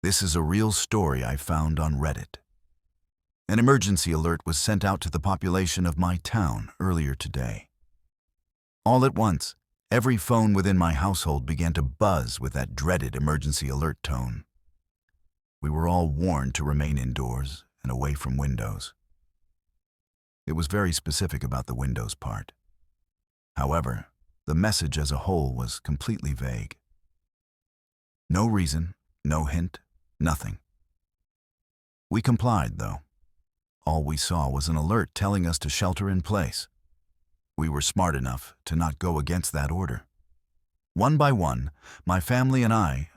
This is a real story I found on Reddit. An emergency alert was sent out to the population of my town earlier today. All at once, every phone within my household began to buzz with that dreaded emergency alert tone. We were all warned to remain indoors and away from windows. It was very specific about the windows part. However, the message as a whole was completely vague. No reason, no hint, nothing. We complied, though. All we saw was an alert telling us to shelter in place. We were smart enough to not go against that order. One by one, my family and I